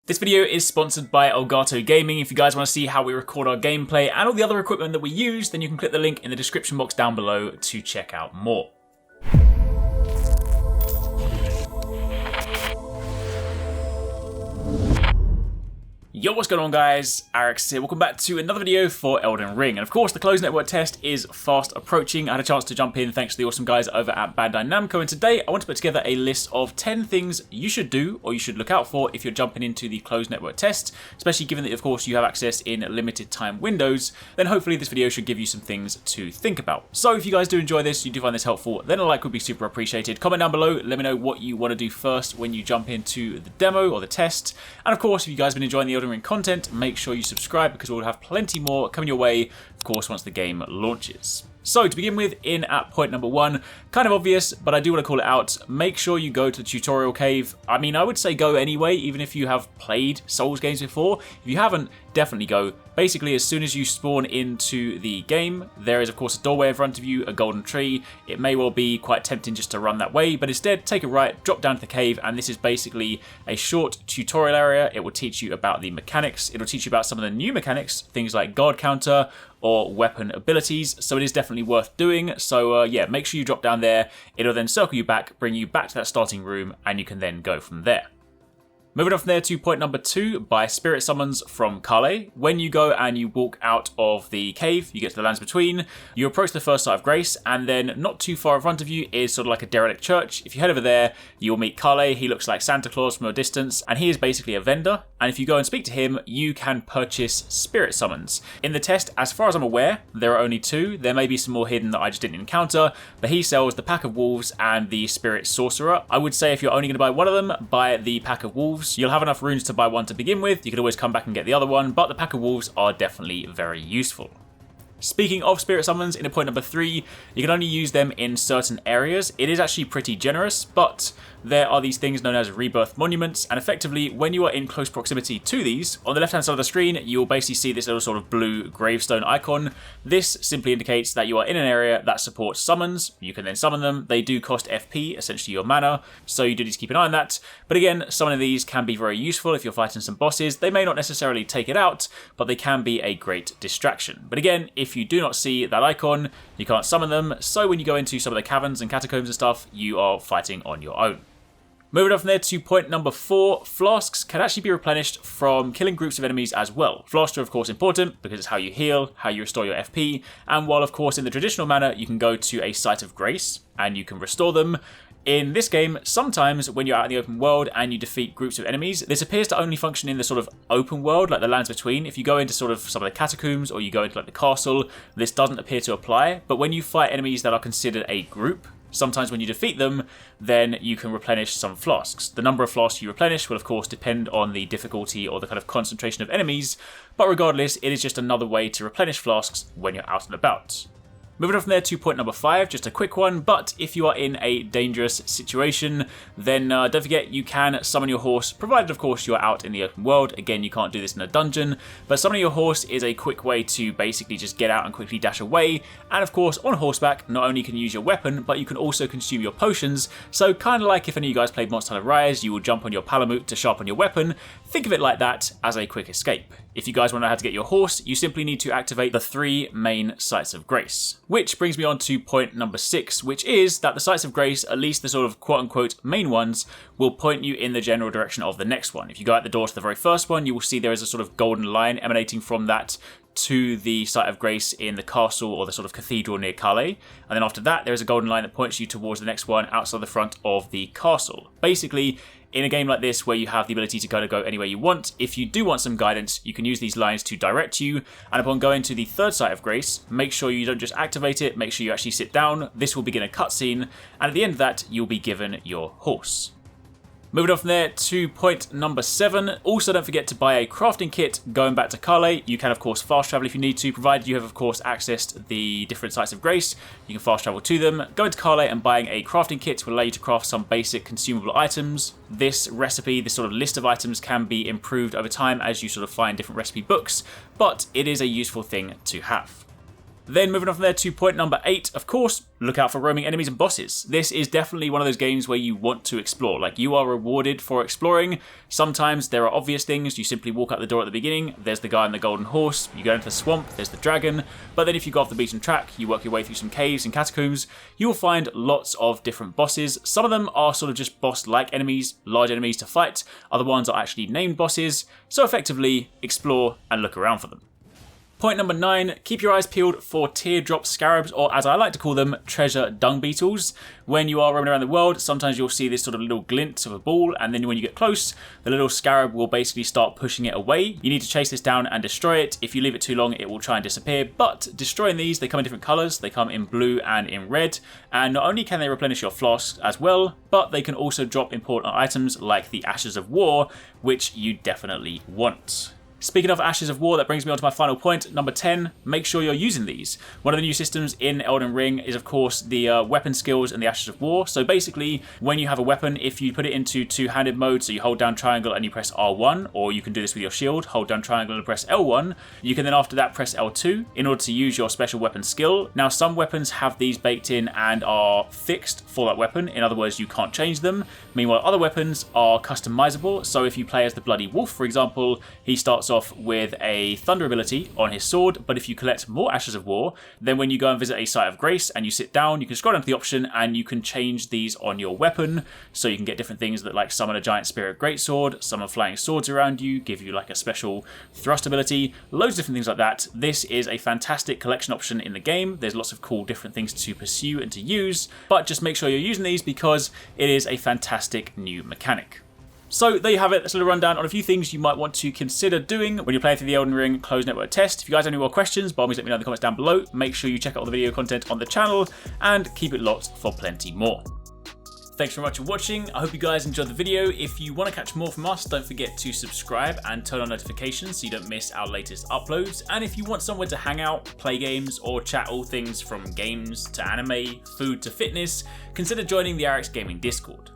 This video is sponsored by Elgato Gaming. If you guys want to see how we record our gameplay and all the other equipment that we use, then you can click the link in the description box down below to check out more. Yo, what's going on guys? HyperX here. Welcome back to another video for Elden Ring. And of course, the closed network test is fast approaching. I had a chance to jump in thanks to the awesome guys over at Bandai Namco. And today I want to put together a list of 10 things you should do or you should look out for if you're jumping into the closed network test, especially given that of course you have access in limited time windows. Then hopefully this video should give you some things to think about. So if you guys do enjoy this, you do find this helpful, then a like would be super appreciated. Comment down below, let me know what you want to do first when you jump into the demo or the test. And of course, if you guys have been enjoying the Elden Ring content, make sure you subscribe because we'll have plenty more coming your way, of course, once the game launches. So to begin with, in at point number 1, kind of obvious, but I do want to call it out, make sure you go to the tutorial cave. I mean, I would say go anyway, even if you have played Souls games before. If you haven't, definitely go. Basically, as soon as you spawn into the game, there is of course a doorway in front of you, a golden tree. It may well be quite tempting just to run that way, but instead take a right, drop down to the cave, and this is basically a short tutorial area. It will teach you about the mechanics. It'll teach you about some of the new mechanics, things like guard counter, or weapon abilities, so it is definitely worth doing. So yeah, make sure you drop down there. It'll then circle you back, bring you back to that starting room, and you can then go from there. Moving on from there to point number 2, by spirit summons from Kale. When you go and you walk out of the cave, you get to the lands between, you approach the first site of grace, and then not too far in front of you is sort of like a derelict church. If you head over there, you'll meet Kale. He looks like Santa Claus from a distance, and he is basically a vendor. And if you go and speak to him, you can purchase spirit summons. In the test, as far as I'm aware, there are only 2. There may be some more hidden that I just didn't encounter, but he sells the Pack of Wolves and the Spirit Sorcerer. I would say if you're only going to buy one of them, buy the Pack of Wolves. You'll have enough runes to buy one to begin with. You can always come back and get the other one, but the Pack of Wolves are definitely very useful. Speaking of spirit summons, in point number 3, you can only use them in certain areas. It is actually pretty generous, but there are these things known as rebirth monuments, and effectively when you are in close proximity to these, on the left hand side of the screen you'll basically see this little sort of blue gravestone icon. This simply indicates that you are in an area that supports summons. You can then summon them. They do cost FP, essentially your mana, so you do need to keep an eye on that. But again, some of these can be very useful if you're fighting some bosses. They may not necessarily take it out, but they can be a great distraction. But again, if you do not see that icon, you can't summon them, so when you go into some of the caverns and catacombs and stuff, you are fighting on your own. Moving on from there to point number 4, flasks can actually be replenished from killing groups of enemies as well. Flasks are of course important because it's how you heal, how you restore your FP, and while of course in the traditional manner you can go to a site of grace and you can restore them, in this game, sometimes when you're out in the open world and you defeat groups of enemies, this appears to only function in the sort of open world, like the lands between. If you go into sort of some of the catacombs or you go into like the castle, this doesn't appear to apply. But when you fight enemies that are considered a group, sometimes when you defeat them, then you can replenish some flasks. The number of flasks you replenish will of course depend on the difficulty or the kind of concentration of enemies, but regardless, it is just another way to replenish flasks when you're out and about. Moving on from there to point number 5, just a quick one, but if you are in a dangerous situation, then don't forget you can summon your horse, provided of course you are out in the open world. Again, you can't do this in a dungeon, but summoning your horse is a quick way to basically just get out and quickly dash away. And of course, on horseback, not only can you use your weapon, but you can also consume your potions. So kind of like if any of you guys played Monster Hunter Rise, you will jump on your Palamute to sharpen your weapon. Think of it like that as a quick escape. If you guys want to know how to get your horse, you simply need to activate the 3 main sites of grace. Which brings me on to point number 6, which is that the sites of grace, at least the sort of quote-unquote main ones, will point you in the general direction of the next one. If you go out the door to the very first one, you will see there is a sort of golden line emanating from that to the site of grace in the castle or the sort of cathedral near Kale. And then after that, there is a golden line that points you towards the next one outside the front of the castle. Basically, in a game like this where you have the ability to go anywhere you want, if you do want some guidance, you can use these lines to direct you. And upon going to the third site of grace, make sure you don't just activate it, make sure you actually sit down. This will begin a cutscene, and at the end of that, you'll be given your horse. Moving on from there to point number 7. Also, don't forget to buy a crafting kit going back to Kale. You can, of course, fast travel if you need to, provided you have, of course, accessed the different sites of grace. You can fast travel to them. Going to Kale and buying a crafting kit will allow you to craft some basic consumable items. This recipe, this sort of list of items, can be improved over time as you sort of find different recipe books, but it is a useful thing to have. Then moving on from there to point number 8, of course, look out for roaming enemies and bosses. This is definitely one of those games where you want to explore. Like, you are rewarded for exploring. Sometimes there are obvious things. You simply walk out the door at the beginning, there's the guy on the golden horse, you go into the swamp, there's the dragon. But then if you go off the beaten track, you work your way through some caves and catacombs, you will find lots of different bosses. Some of them are sort of just boss-like enemies, large enemies to fight. Other ones are actually named bosses. So effectively, explore and look around for them. Point number 9, keep your eyes peeled for teardrop scarabs, or as I like to call them, treasure dung beetles. When you are roaming around the world, sometimes you'll see this sort of little glint of a ball, and then when you get close, the little scarab will basically start pushing it away. You need to chase this down and destroy it. If you leave it too long, it will try and disappear, but destroying these, they come in different colours. They come in blue and in red, and not only can they replenish your flasks as well, but they can also drop important items like the Ashes of War, which you definitely want. Speaking of Ashes of War, that brings me on to my final point, number 10, make sure you're using these. One of the new systems in Elden Ring is, of course, the weapon skills and the Ashes of War. So basically, when you have a weapon, if you put it into two-handed mode, so you hold down triangle and you press R1, or you can do this with your shield, hold down triangle and press L1, you can then after that press L2 in order to use your special weapon skill. Now, some weapons have these baked in and are fixed for that weapon. In other words, you can't change them. Meanwhile, other weapons are customizable. So if you play as the Bloody Wolf, for example, he starts off with a thunder ability on his sword, but if you collect more Ashes of War, then when you go and visit a site of grace and you sit down, you can scroll down to the option and you can change these on your weapon. So you can get different things that like summon a giant spirit greatsword, summon flying swords around you, give you like a special thrust ability, loads of different things like that. This is a fantastic collection option in the game. There's lots of cool different things to pursue and to use, but just make sure you're using these because it is a fantastic new mechanic. So there you have it, that's a little rundown on a few things you might want to consider doing when you're playing through the Elden Ring closed network test. If you guys have any more questions, by all means let me know in the comments down below. Make sure you check out all the video content on the channel and keep it locked for plenty more. Thanks very much for watching. I hope you guys enjoyed the video. If you want to catch more from us, don't forget to subscribe and turn on notifications so you don't miss our latest uploads. And if you want somewhere to hang out, play games, or chat all things from games to anime, food to fitness, consider joining the HyperX Gaming Discord.